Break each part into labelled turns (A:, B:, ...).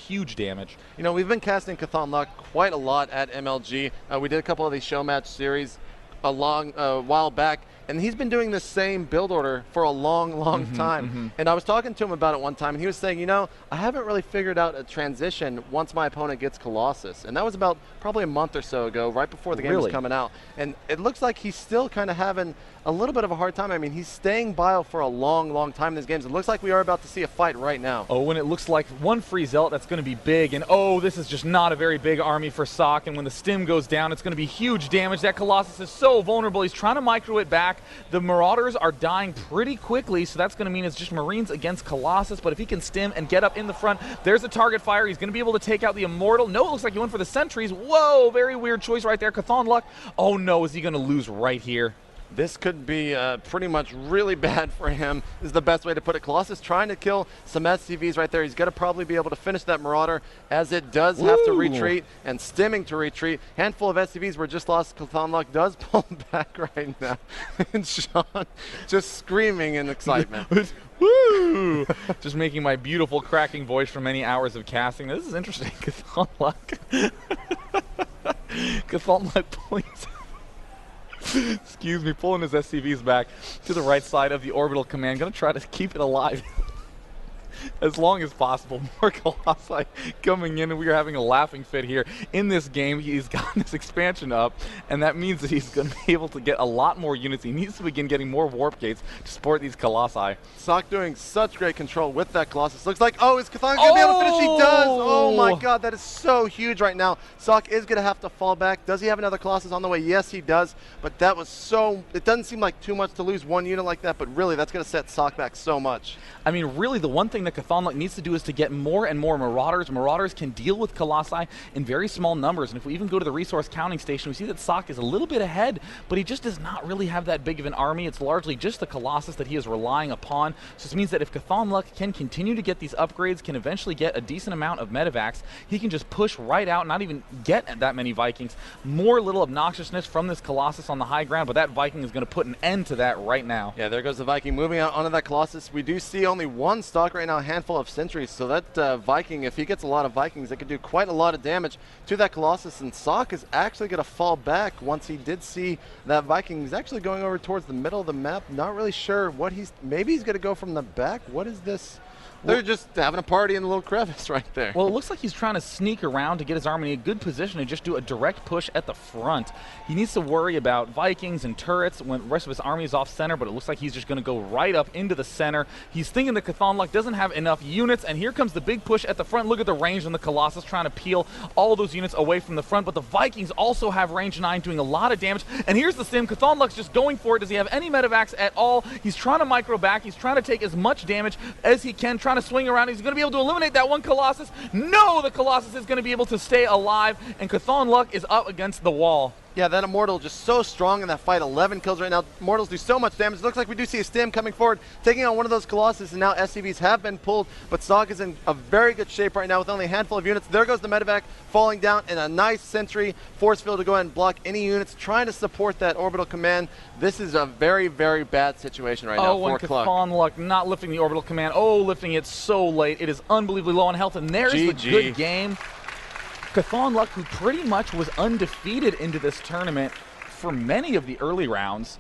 A: huge damage.
B: You know, we've been casting CuthonLuck quite a lot at MLG. We did a couple of these show match series a while back, and he's been doing the same build order for a long time. And I was talking to him about it one time, and he was saying, you know, I haven't really figured out a transition once my opponent gets Colossus. And that was about probably a month or so ago, right before the game was coming out. And it looks like he's still kind of having a little bit of a hard time. I mean, he's staying bio for a long time in these games. It looks like we are about to see a fight right now.
A: Oh, and it looks like one free Zealot that's going to be big. And oh, this is just not a very big army for Socke. And when the stim goes down, it's going to be huge damage. That Colossus is so vulnerable. He's trying to micro it back. The Marauders are dying pretty quickly, so that's going to mean it's just Marines against Colossus. But if he can stim and get up in the front, there's a target fire. He's going to be able to take out the Immortal. No, it looks like he went for the sentries. Whoa, very weird choice right there. CuthonLuck. Oh no, is he going to lose right here?
B: This could be pretty much really bad for him, is the best way to put it. Colossus trying to kill some SCVs right there. He's going to probably be able to finish that Marauder, as it does have to retreat, and stimming to retreat. Handful of SCVs were just lost. CuthonLuck does pull back right now. And Sean just screaming in excitement.
A: Woo! Just making my beautiful cracking voice from many hours of casting. This is interesting. CuthonLuck. CuthonLuck pulling... Excuse me, pulling his SCVs back to the right side of the orbital command. Gonna try to keep it alive as long as possible. More Colossi coming in, and we are having a laughing fit here. In this game, he's gotten this expansion up, and that means that he's going to be able to get a lot more units. He needs to begin getting more warp gates to support these Colossi.
B: Socke doing such great control with that Colossus. Looks like, oh, is CuthonLuck going to be able to finish? He does! Oh my god, that is so huge right now. Socke is going to have to fall back. Does he have another Colossus on the way? Yes, he does, but that was so... It doesn't seem like too much to lose one unit like that, but really, that's going to set Socke back so much.
A: I mean, really, the one thing that CuthonLuck needs to do is to get more and more Marauders. Marauders can deal with Colossi in very small numbers, and if we even go to the resource counting station, we see that Socke is a little bit ahead, but he just does not really have that big of an army. It's largely just the Colossus that he is relying upon. So this means that if CuthonLuck can continue to get these upgrades, can eventually get a decent amount of medevacs, he can just push right out, not even get that many Vikings. More little obnoxiousness from this Colossus on the high ground, but that Viking is going to put an end to that right now.
B: Yeah, there goes the Viking moving out onto that Colossus. We do see only one stock right now, a handful of sentries. So that Viking, if he gets a lot of Vikings, it could do quite a lot of damage to that Colossus. And Socke is actually going to fall back once he did see that Viking. He's actually going over towards the middle of the map. Not really sure what maybe he's going to go from the back. What is this? They're just having a party in the little crevice right there.
A: Well, it looks like he's trying to sneak around to get his army in a good position and just do a direct push at the front. He needs to worry about Vikings and turrets when the rest of his army is off center, but it looks like he's just going to go right up into the center. He's thinking that CuthonLuck doesn't have enough units, and here comes the big push at the front. Look at the range on the Colossus trying to peel all those units away from the front, but the Vikings also have range 9 doing a lot of damage. And here's the sim. CuthonLuck's just going for it. Does he have any medevacs at all? He's trying to micro back. He's trying to take as much damage as he can, trying to swing around. He's going to be able to eliminate that one Colossus. No, the Colossus is going to be able to stay alive, and CuthonLuck is up against the wall.
B: Yeah, that Immortal just so strong in that fight. 11 kills right now. Immortals do so much damage. It looks like we do see a stim coming forward, taking on one of those Colossus, and now SCVs have been pulled, but Socke is in a very good shape right now with only a handful of units. There goes the medevac falling down, and a nice sentry force field to go ahead and block any units trying to support that orbital command. This is a very, very bad situation right now for CuthonLuck.
A: CuthonLuck not lifting the orbital command. Oh, lifting it so late. It is unbelievably low on health, and there's the good game. CuthonLuck, who pretty much was undefeated into this tournament for many of the early rounds,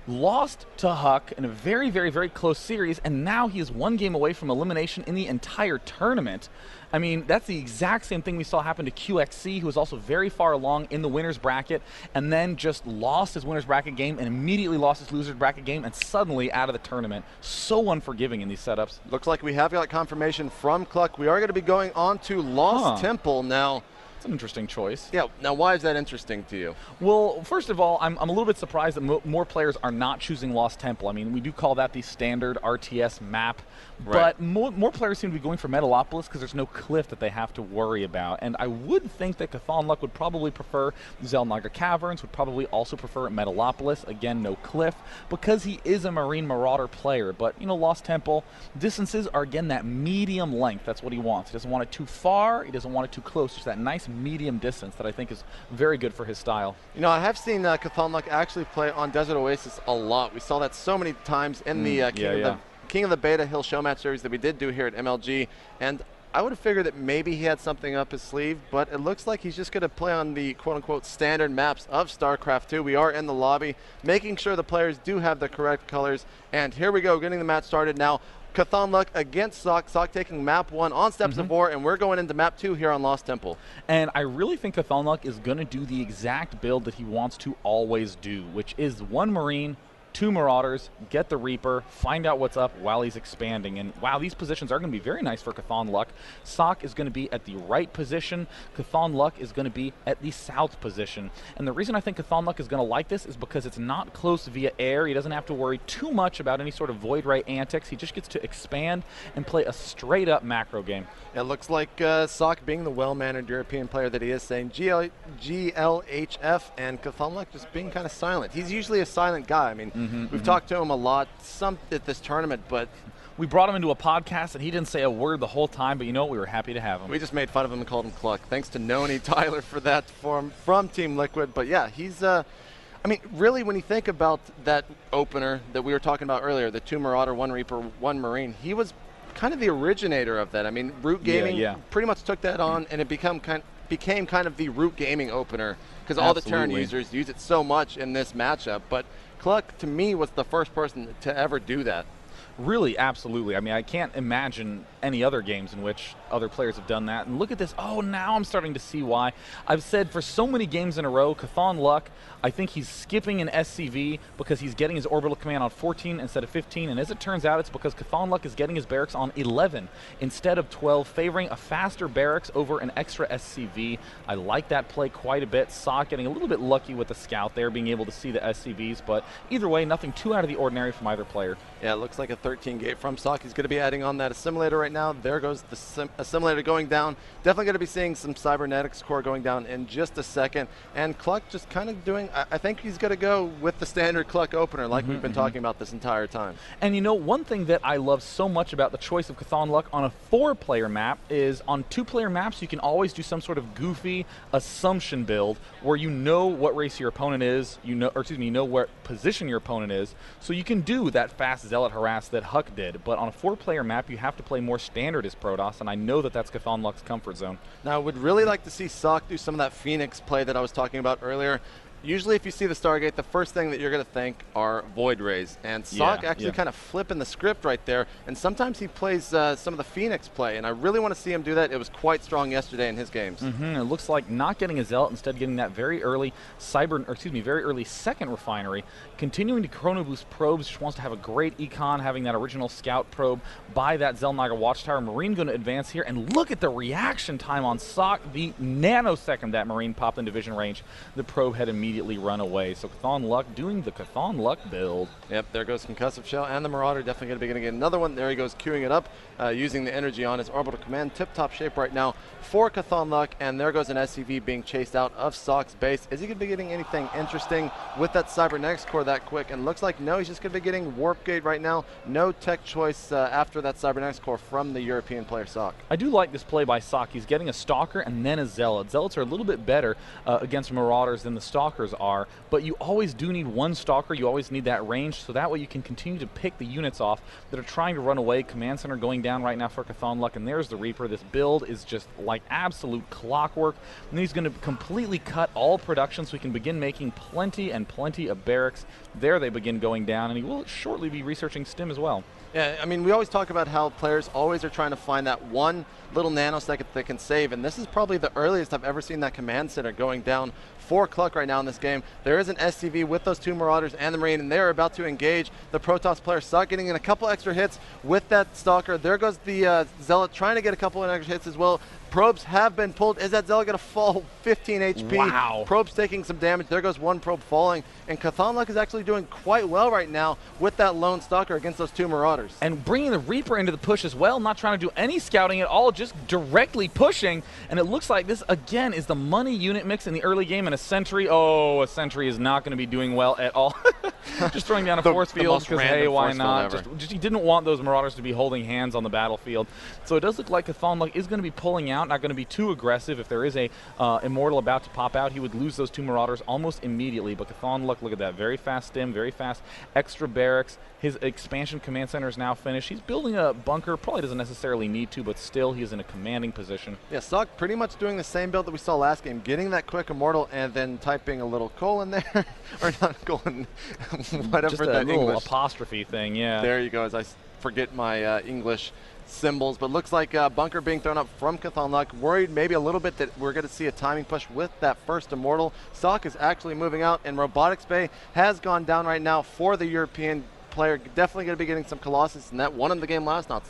A: lost to Huck in a very, very, very close series, and now he is one game away from elimination in the entire tournament. I mean, that's the exact same thing we saw happen to QXC, who was also very far along in the winner's bracket, and then just lost his winner's bracket game and immediately lost his loser's bracket game, and suddenly out of the tournament. So unforgiving in these setups.
B: Looks like we have got confirmation from Cluck. We are going to be going on to Lost Temple now.
A: An interesting choice.
B: Yeah, now why is that interesting to you?
A: Well, first of all, I'm a little bit surprised that more players are not choosing Lost Temple. I mean, we do call that the standard RTS map, but more players seem to be going for Metalopolis because there's no cliff that they have to worry about. And I would think that CuthonLuck would probably prefer Xel'Naga Caverns, would probably also prefer Metalopolis, again, no cliff, because he is a Marine Marauder player. But, you know, Lost Temple, distances are, again, that medium length. That's what he wants. He doesn't want it too far, he doesn't want it too close, just that nice medium distance that I think is very good for his style.
B: You know, I have seen CuthonLuck actually play on Desert Oasis a lot. We saw that so many times in the King of the Beta Hill show match series that we did do here at MLG, and I would have figured that maybe he had something up his sleeve, but it looks like he's just going to play on the quote-unquote standard maps of StarCraft 2. We are in the lobby, making sure the players do have the correct colors. And here we go, getting the match started now. CuthonLuck against Socke. Socke taking map 1 on Steps of War, and we're going into map 2 here on Lost Temple.
A: And I really think CuthonLuck is going to do the exact build that he wants to always do, which is 1 Marine, 2 Marauders, get the Reaper, find out what's up while he's expanding. And wow, these positions are going to be very nice for CuthonLuck. Socke is going to be at the right position. CuthonLuck is going to be at the south position. And the reason I think CuthonLuck is going to like this is because it's not close via air. He doesn't have to worry too much about any sort of Void Ray antics. He just gets to expand and play a straight-up macro game.
B: It looks like Socke, being the well-mannered European player that he is, saying GLHF, and CuthonLuck just being kind of silent. He's usually a silent guy. I mean, we've talked to him a lot at this tournament, but
A: we brought him into a podcast, and he didn't say a word the whole time, but you know what? We were happy to have him.
B: We just made fun of him and called him Cluck. Thanks to Noni Tyler for that from Team Liquid. But yeah, he's I mean, really, when you think about that opener that we were talking about earlier, the 2 Marauder, 1 Reaper, 1 Marine, he was kind of the originator of that. I mean, Root Gaming pretty much took that on, and it became kind of the Root Gaming opener, because all the Terran users use it so much in this matchup. But Cluck, to me, was the first person to ever do that.
A: Really, absolutely. I mean, I can't imagine any other games in which other players have done that. And look at this. Oh, now I'm starting to see why. I've said for so many games in a row, CuthonLuck, I think he's skipping an SCV because he's getting his orbital command on 14 instead of 15. And as it turns out, it's because CuthonLuck is getting his barracks on 11 instead of 12, favoring a faster barracks over an extra SCV. I like that play quite a bit. Socke getting a little bit lucky with the scout there, being able to see the SCVs. But either way, nothing too out of the ordinary from either player.
B: Yeah, it looks like a 13 gate from Socke. He's going to be adding on that assimilator right now. There goes the assimilator going down. Definitely going to be seeing some cybernetics core going down in just a second. And Cluck just kind of doing, I think he's going to go with the standard Cluck opener like we've been talking about this entire time.
A: And you know, one thing that I love so much about the choice of CuthonLuck on a 4-player map is on 2-player maps you can always do some sort of goofy assumption build where you know what race your opponent is, you know what position your opponent is, so you can do that fast Zealot harass that Huck did. But on a 4-player map, you have to play more standard as Protoss, and I know that that's CuthonLuck's comfort zone.
B: Now, I would really like to see Socke do some of that Phoenix play that I was talking about earlier. Usually if you see the Stargate, the first thing that you're going to think are Void Rays. And Socke actually kind of flipping the script right there. And sometimes he plays some of the Phoenix play. And I really want to see him do that. It was quite strong yesterday in his games.
A: It looks like not getting a Zealot, instead getting that very early very early second refinery. Continuing to chrono boost probes, just wants to have a great econ, having that original scout probe by that Zelnaga Watchtower. Marine going to advance here. And look at the reaction time on Socke. The nanosecond that Marine popped in division range, the probe had immediately run away. So CuthonLuck doing the CuthonLuck build.
B: Yep, there goes Concussive Shell, and the Marauder definitely going to be getting another one. There he goes, queuing it up, using the energy on his orbital command. Tip-top shape right now for CuthonLuck, and there goes an SCV being chased out of Socke's base. Is he going to be getting anything interesting with that Cybernetics core that quick? And looks like no, he's just going to be getting Warp Gate right now. No tech choice after that Cybernetics core from the European player Socke.
A: I do like this play by Socke. He's getting a Stalker and then a Zealot. Zealots are a little bit better against Marauders than the Stalkers are, but you always do need one Stalker. You always need that range, so that way you can continue to pick the units off that are trying to run away. Command Center going down right now for CuthonLuck, and there's the Reaper. This build is just like absolute clockwork, and he's going to completely cut all production so he can begin making plenty and plenty of barracks. There they begin going down, and he will shortly be researching Stim as well.
B: Yeah, I mean, we always talk about how players always are trying to find that one little nanosecond they can save, and this is probably the earliest I've ever seen that Command Center going down for Cluck right now in this game. There is an SCV with those 2 Marauders and the Marine, and they're about to engage the Protoss player. Socke getting in a couple extra hits with that Stalker. There goes the Zealot trying to get a couple of extra hits as well. Probes have been pulled. Is that Zealot going to fall 15 HP?
A: Wow.
B: Probes taking some damage. There goes one probe falling. And CuthonLuck is actually doing quite well right now with that lone Stalker against those 2 Marauders.
A: And bringing the Reaper into the push as well, not trying to do any scouting at all, just directly pushing. And it looks like this, again, is the money unit mix in the early game. And a Sentry, oh, a Sentry is not going to be doing well at all. just throwing down a force field because, hey, why not?
B: Just
A: He didn't want those Marauders to be holding hands on the battlefield. So it does look like CuthonLuck is going to be pulling out, not going to be too aggressive. If there is a Immortal about to pop out, he would lose those 2 Marauders almost immediately. But CuthonLuck, look at that, very fast stim, very fast extra barracks. His expansion command center is now finished. He's building a bunker, probably doesn't necessarily need to, but still he is in a commanding position.
B: Yeah, Socke pretty much doing the same build that we saw last game, getting that quick Immortal and then typing a little colon there, or not colon, whatever
A: just a
B: that
A: little
B: English
A: apostrophe thing, yeah.
B: There you go, as I forget my English symbols, but looks like a bunker being thrown up from CuthonLuck. Worried maybe a little bit that we're going to see a timing push with that first Immortal. Socke is actually moving out, and Robotics Bay has gone down right now for the European player. Definitely going to be getting some Colossus, and that won him the game last time,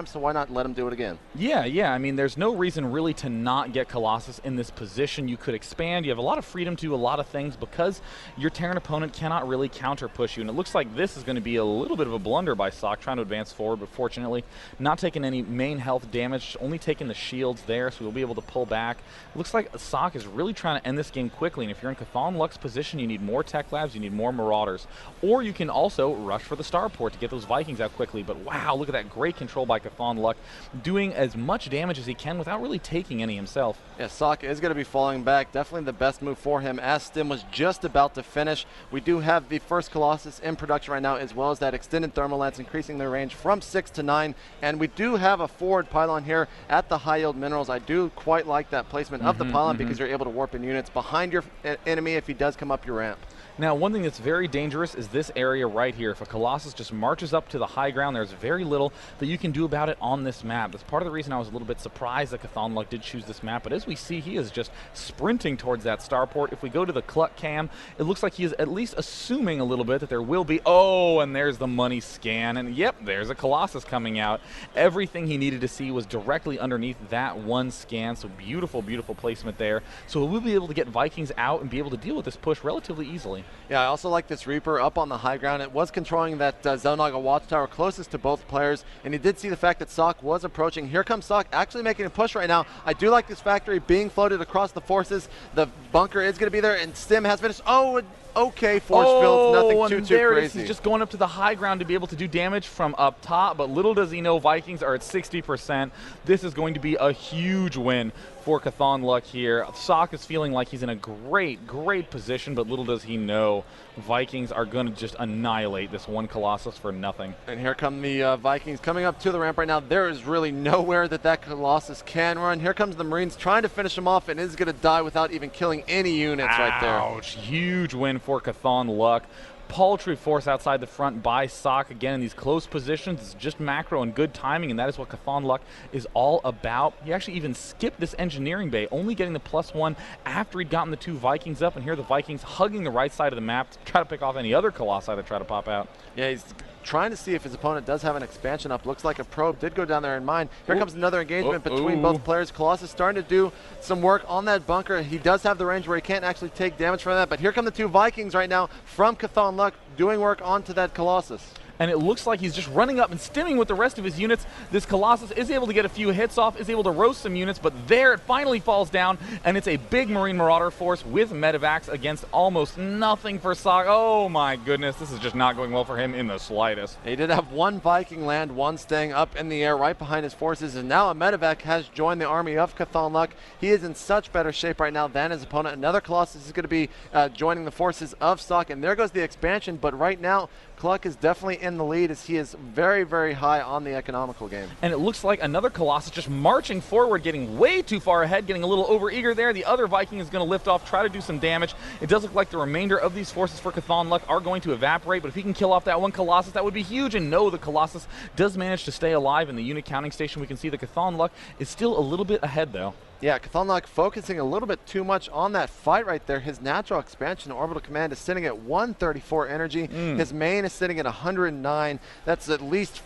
B: so why not let him do it again?
A: Yeah, I mean, there's no reason really to not get Colossus in this position. You could expand. You have a lot of freedom to do a lot of things because your Terran opponent cannot really counter push you. And it looks like this is going to be a little bit of a blunder by Socke trying to advance forward, but fortunately not taking any main health damage, only taking the shields there, so we'll be able to pull back. It looks like Socke is really trying to end this game quickly, and if you're in CuthonLuck's position, you need more tech labs, you need more Marauders. Or you can also rush for the starport to get those Vikings out quickly, but wow, look at that great control by CuthonLuck, doing as much damage as he can without really taking any himself.
B: Yeah, Socke is going to be falling back. Definitely the best move for him as Stim was just about to finish. We do have the first Colossus in production right now, as well as that extended thermal lance, increasing their range from 6 to 9. And we do have a forward pylon here at the high yield minerals. I do quite like that placement of the pylon because you're able to warp in units behind your enemy if he does come up your ramp.
A: Now, one thing that's very dangerous is this area right here. If a Colossus just marches up to the high ground, there's very little that you can do about it on this map. That's part of the reason I was a little bit surprised that CuthonLuck did choose this map. But as we see, he is just sprinting towards that starport. If we go to the Cluck cam, it looks like he is at least assuming a little bit that there will be, oh, and there's the money scan. And yep, there's a Colossus coming out. Everything he needed to see was directly underneath that one scan. So beautiful, beautiful placement there. So we'll be able to get Vikings out and be able to deal with this push relatively easily.
B: Yeah, I also like this Reaper up on the high ground. It was controlling that Xel'Naga watchtower closest to both players, and he did see the fact that Socke was approaching. Here comes Socke actually making a push right now. I do like this factory being floated across the forces. The bunker is going to be there, and Stim has finished. Oh, okay, force fields, nothing too crazy.
A: He's just going up to the high ground to be able to do damage from up top, but little does he know Vikings are at 60%. This is going to be a huge win for CuthonLuck here. Socke is feeling like he's in a great, great position, but little does he know Vikings are going to just annihilate this one Colossus for nothing.
B: And here come the Vikings coming up to the ramp right now. There is really nowhere that Colossus can run. Here comes the Marines trying to finish him off, and is going to die without even killing any units right there.
A: Ouch, huge win for CuthonLuck. Paltry force outside the front by Socke. Again, in these close positions, it's just macro and good timing, and that is what CuthonLuck is all about. He actually even skipped this engineering bay, only getting the +1 after he'd gotten the 2 Vikings up, and here the Vikings hugging the right side of the map to try to pick off any other Colossi that try to pop out.
B: Yeah, he's trying to see if his opponent does have an expansion up. Looks like a probe did go down there in mine. Here comes another engagement between both players. Colossus starting to do some work on that bunker. He does have the range where he can't actually take damage from that, but here come the 2 Vikings right now from CuthonLuck doing work onto that Colossus.
A: And it looks like he's just running up and stimming with the rest of his units. This Colossus is able to get a few hits off, is able to roast some units, but there it finally falls down, and it's a big Marine Marauder force with medevacs against almost nothing for Socke. Oh my goodness, this is just not going well for him in the slightest.
B: He did have 1 Viking land, 1 staying up in the air right behind his forces, and now a medevac has joined the army of CuthonLuck. He is in such better shape right now than his opponent. Another Colossus is going to be joining the forces of Socke, and there goes the expansion, but right now Cluck is definitely in the lead as he is very, very high on the economical game.
A: And it looks like another Colossus just marching forward, getting way too far ahead, getting a little overeager there. The other Viking is going to lift off, try to do some damage. It does look like the remainder of these forces for CuthonLuck are going to evaporate, but if he can kill off that one Colossus, that would be huge. And no, the Colossus does manage to stay alive in the unit counting station. We can see that CuthonLuck is still a little bit ahead, though.
B: Yeah, CuthonLuck focusing a little bit too much on that fight right there. His natural expansion orbital command is sitting at 134 energy. His main is sitting at 109. That's at least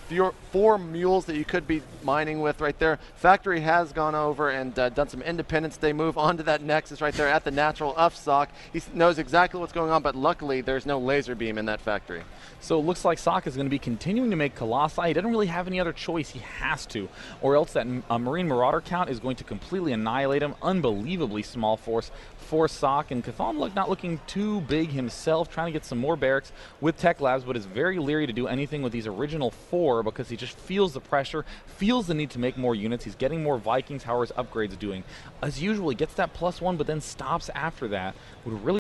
B: 4 mules that you could be mining with right there. Factory has gone over and done some Independence Day move onto that Nexus right there at the natural of Socke. He knows exactly what's going on, but luckily there's no laser beam in that factory.
A: So it looks like Socke is going to be continuing to make Colossi. He doesn't really have any other choice. He has to, or else that Marine Marauder count is going to completely annihilate him. Unbelievably small force for Socke, and CuthonLuck not looking too big himself, trying to get some more barracks with Tech Labs, but is very leery to do anything with these original 4 because he just feels the pressure, feels the need to make more units. He's getting more Vikings. How are his upgrades doing? As usual, he gets that +1, but then stops after that. Would really